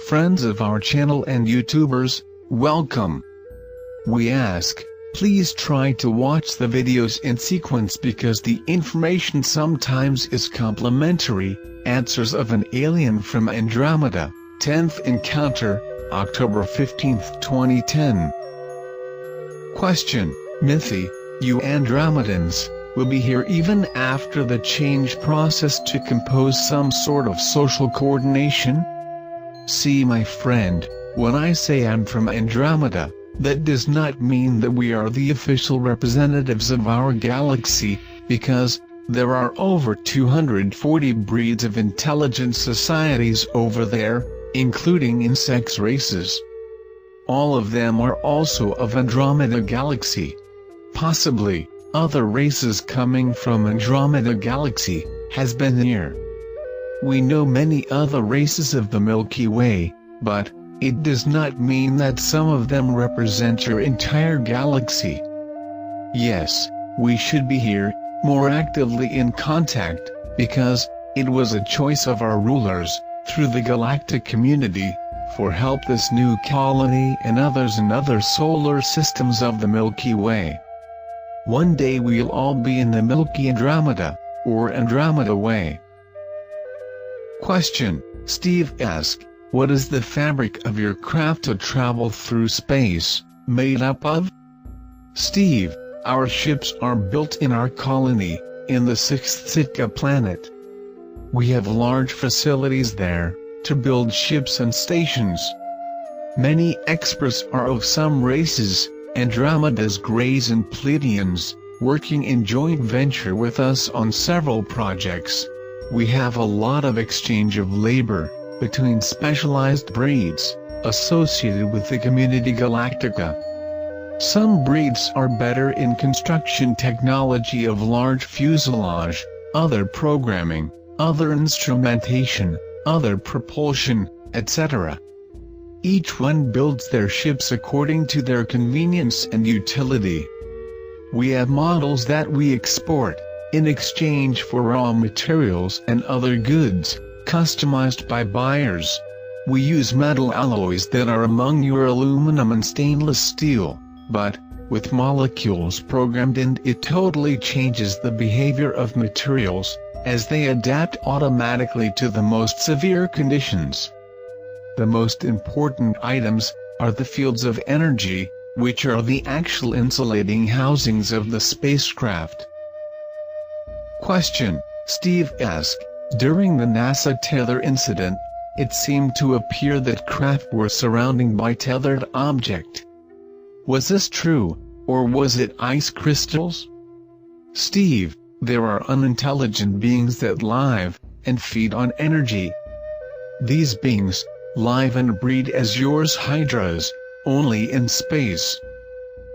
friends of our channel and YouTubers, welcome. We ask, please try to watch the videos in sequence because the information sometimes is complementary. Answers of an Alien from Andromeda, 10th Encounter, October 15, 2010. Question: Mythi, you Andromedans will be here even after the change process to compose some sort of social coordination? See, my friend, when I say I'm from Andromeda, that does not mean that we are the official representatives of our galaxy, because there are over 240 breeds of intelligent societies over there, including insect races. All of them are also of Andromeda Galaxy. Possibly, other races coming from Andromeda Galaxy has been here. We know many other races of the Milky Way, but it does not mean that some of them represent your entire galaxy. Yes, we should be here, more actively in contact, because it was a choice of our rulers, through the galactic community, for help this new colony and others in other solar systems of the Milky Way. One day we'll all be in the Milky Andromeda, or Andromeda Way. Question: Steve asks, what is the fabric of your craft to travel through space made up of? Steve, our ships are built in our colony, in the 6th Sitka planet. We have large facilities there, to build ships and stations. Many experts are of some races, Andromeda's Greys and Pleiadians, working in joint venture with us on several projects. We have a lot of exchange of labor, between specialized breeds, associated with the Community Galactica. Some breeds are better in construction technology of large fuselage, other programming, other instrumentation, other propulsion, etc. Each one builds their ships according to their convenience and utility. We have models that we export, in exchange for raw materials and other goods, customized by buyers. We use metal alloys that are among your aluminum and stainless steel, but, with molecules programmed in, it totally changes the behavior of materials, as they adapt automatically to the most severe conditions. The most important items are the fields of energy, which are the actual insulating housings of the spacecraft. Question: Steve asks, during the NASA tether incident, it seemed to appear that craft were surrounding by tethered object. Was this true, or was it ice crystals? Steve, there are unintelligent beings that live and feed on energy. These beings live and breed as yours hydras, only in space.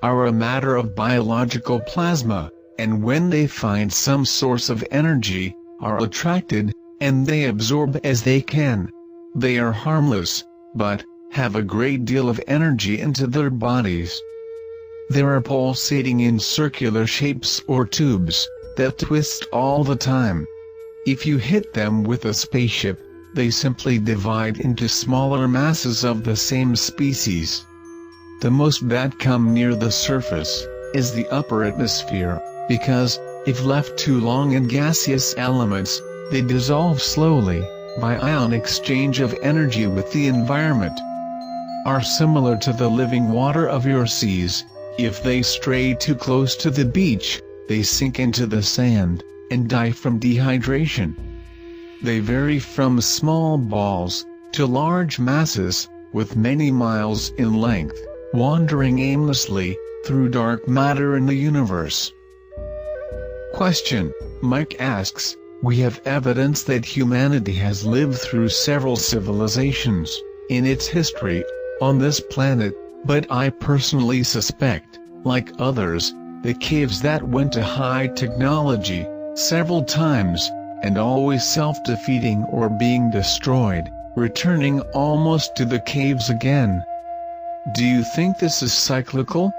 Are a matter of biological plasma, and when they find some source of energy, are attracted, and they absorb as they can. They are harmless, but have a great deal of energy into their bodies. They are pulsating in circular shapes or tubes, that twist all the time. If you hit them with a spaceship, they simply divide into smaller masses of the same species. The most that come near the surface is the upper atmosphere, because, if left too long in gaseous elements, they dissolve slowly, by ion exchange of energy with the environment. Are similar to the living water of your seas. If they stray too close to the beach, they sink into the sand, and die from dehydration. They vary from small balls, to large masses, with many miles in length, wandering aimlessly, through dark matter in the universe. Question: Mike asks, we have evidence that humanity has lived through several civilizations, in its history, on this planet, but I personally suspect, like others, the caves that went to high technology, several times, and always self-defeating or being destroyed, returning almost to the caves again. Do you think this is cyclical?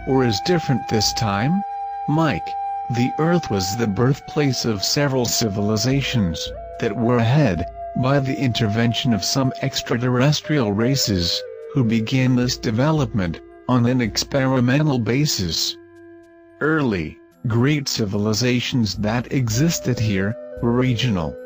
Or is different this time? Mike, the Earth was the birthplace of several civilizations, that were ahead, by the intervention of some extraterrestrial races, who began this development on an experimental basis. Early, great civilizations that existed here were regional.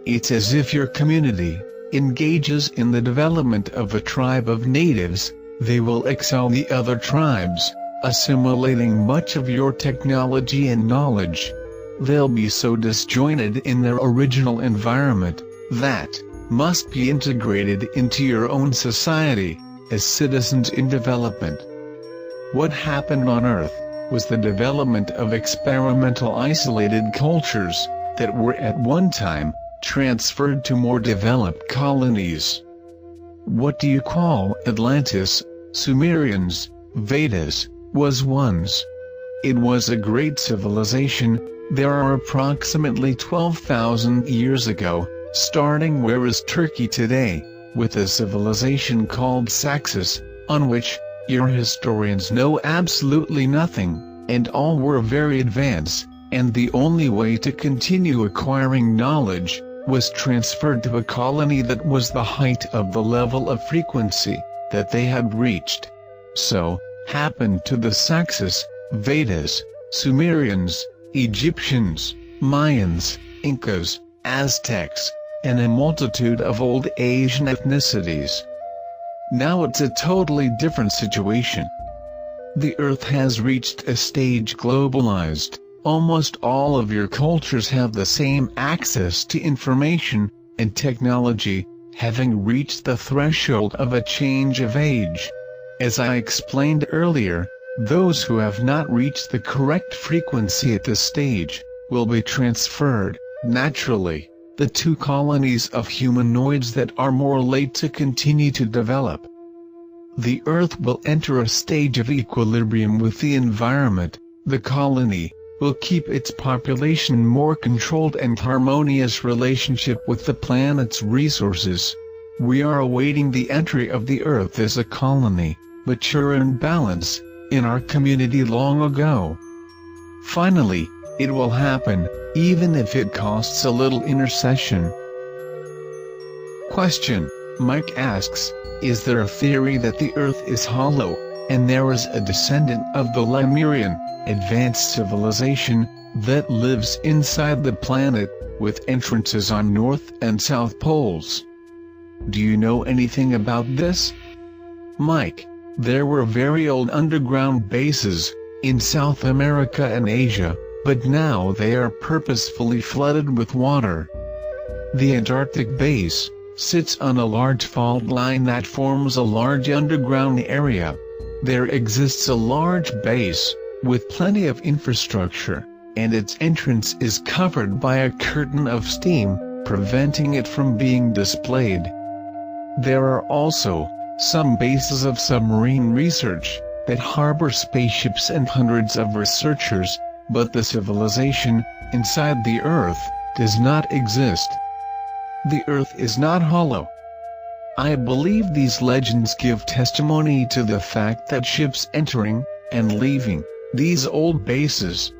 It's as if your community engages in the development of a tribe of natives, they will excel the other tribes, assimilating much of your technology and knowledge. They'll be so disjointed in their original environment, that must be integrated into your own society, as citizens in development. What happened on Earth was the development of experimental isolated cultures, that were at one time transferred to more developed colonies. What do you call Atlantis, Sumerians, Vedas, was once? It was a great civilization. There are approximately 12,000 years ago, starting where is Turkey today, with a civilization called Saxus, on which your historians know absolutely nothing, and all were very advanced, and the only way to continue acquiring knowledge was transferred to a colony that was the height of the level of frequency that they had reached. So happened to the Saxus, Vedas, Sumerians, Egyptians, Mayans, Incas, Aztecs, and a multitude of old Asian ethnicities. Now it's a totally different situation. The Earth has reached a stage globalized. Almost all of your cultures have the same access to information and technology, having reached the threshold of a change of age. As I explained earlier, those who have not reached the correct frequency at this stage will be transferred, naturally, the two colonies of humanoids that are more late to continue to develop. The Earth will enter a stage of equilibrium with the environment. The colony will keep its population more controlled and harmonious relationship with the planet's resources. We are awaiting the entry of the Earth as a colony, mature and balanced, in our community long ago. Finally, it will happen, even if it costs a little intercession. Question: Mike asks, is there a theory that the Earth is hollow, and there is a descendant of the Lemurian, advanced civilization, that lives inside the planet, with entrances on north and south poles? Do you know anything about this? Mike: there were very old underground bases, in South America and Asia, but now they are purposefully flooded with water. The Antarctic base sits on a large fault line that forms a large underground area. There exists a large base, with plenty of infrastructure, and its entrance is covered by a curtain of steam, preventing it from being displayed. There are also some bases of submarine research that harbor spaceships and hundreds of researchers, but the civilization inside the Earth does not exist. The Earth is not hollow. I believe these legends give testimony to the fact that ships entering and leaving these old bases.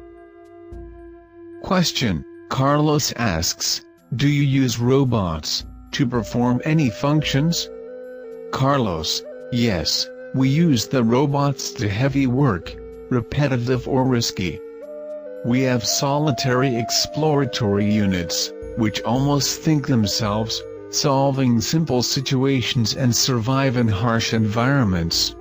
Question: Carlos asks, do you use robots to perform any functions? Carlos: yes, we use the robots to heavy work, repetitive or risky. We have solitary exploratory units, which almost think themselves, solving simple situations and survive in harsh environments.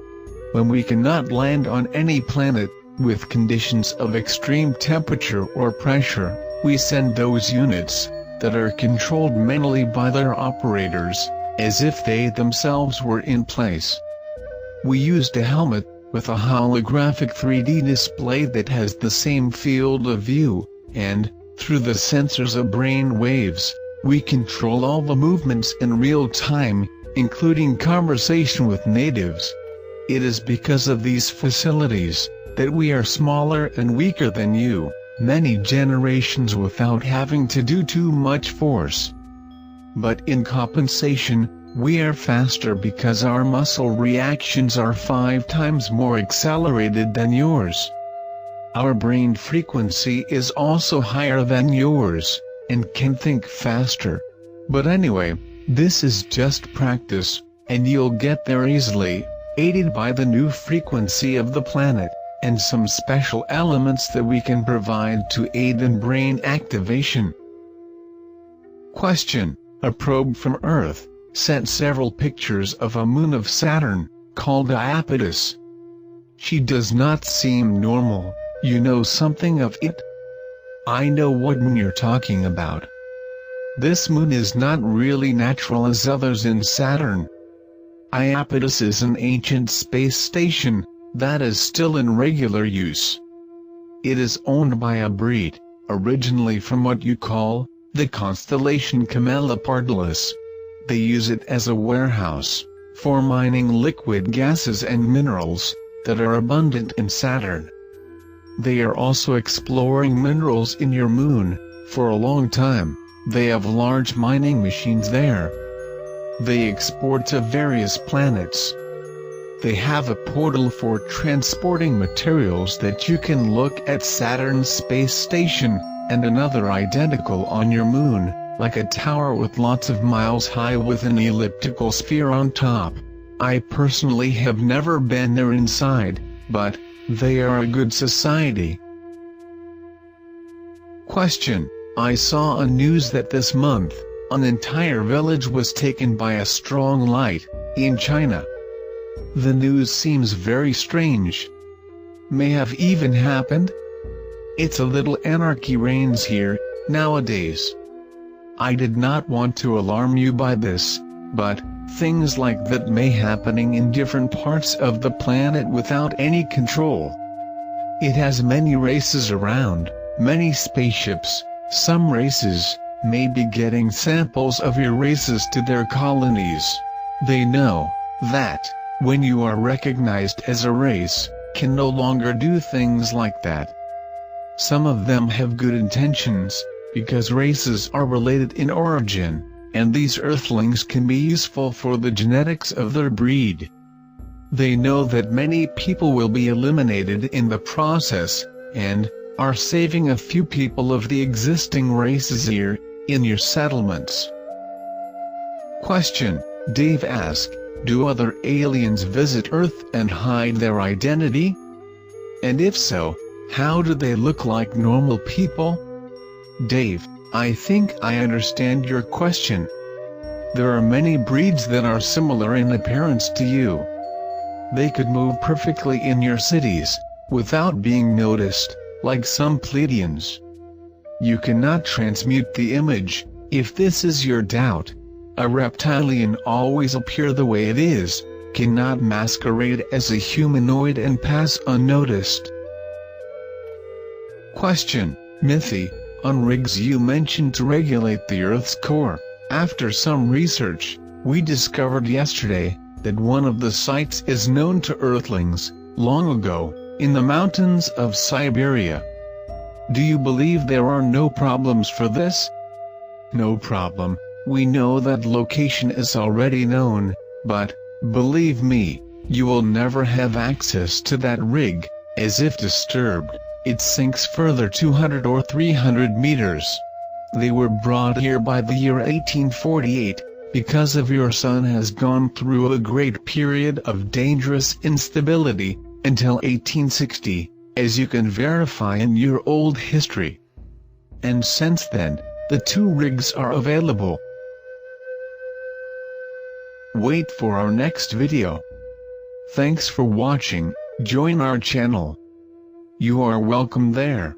When we cannot land on any planet, with conditions of extreme temperature or pressure, we send those units, that are controlled mentally by their operators, as if they themselves were in place. We used a helmet, with a holographic 3D display that has the same field of view, and, through the sensors of brain waves, we control all the movements in real time, including conversation with natives. It is because of these facilities that we are smaller and weaker than you, many generations without having to do too much force. But in compensation, we are faster because our muscle reactions are 5 times more accelerated than yours. Our brain frequency is also higher than yours, and can think faster. But anyway, this is just practice, and you'll get there easily, aided by the new frequency of the planet, and some special elements that we can provide to aid in brain activation. Question: a probe from Earth sent several pictures of a moon of Saturn, called Iapetus. She does not seem normal. You know something of it? I know what moon you're talking about. This moon is not really natural as others in Saturn. Iapetus is an ancient space station that is still in regular use. It is owned by a breed, originally from what you call the constellation Camelopardalis. They use it as a warehouse for mining liquid gases and minerals that are abundant in Saturn. They are also exploring minerals in your moon. For a long time, they have large mining machines there. They export to various planets. They have a portal for transporting materials that you can look at Saturn's space station, and another identical on your moon, like a tower with lots of miles high with an elliptical sphere on top. I personally have never been there inside, but they are a good society. Question: I saw on news that this month, an entire village was taken by a strong light, in China. The news seems very strange. May have even happened? It's a little anarchy reigns here, nowadays. I did not want to alarm you by this, but things like that may happening in different parts of the planet without any control. It has many races around, many spaceships. Some races may be getting samples of your races to their colonies. They know that, when you are recognized as a race, can no longer do things like that. Some of them have good intentions, because races are related in origin, and these Earthlings can be useful for the genetics of their breed. They know that many people will be eliminated in the process, and are saving a few people of the existing races here, in your settlements. Question: Dave asked, do other aliens visit Earth and hide their identity? And if so, how do they look like normal people? Dave, I think I understand your question. There are many breeds that are similar in appearance to you. They could move perfectly in your cities, without being noticed, like some Pleiadians. You cannot transmute the image, if this is your doubt. A reptilian always appear the way it is, cannot masquerade as a humanoid and pass unnoticed. Question: Mithy, on rigs you mentioned to regulate the Earth's core. After some research, we discovered yesterday that one of the sites is known to Earthlings, long ago, in the mountains of Siberia. Do you believe there are no problems for this? No problem. We know that location is already known, but, believe me, you will never have access to that rig, as if disturbed, it sinks further 200 or 300 meters. They were brought here by the year 1848, because of your sun has gone through a great period of dangerous instability, until 1860, as you can verify in your old history. And since then, the two rigs are available. Wait for our next video. Thanks for watching. Join our channel. You are welcome there.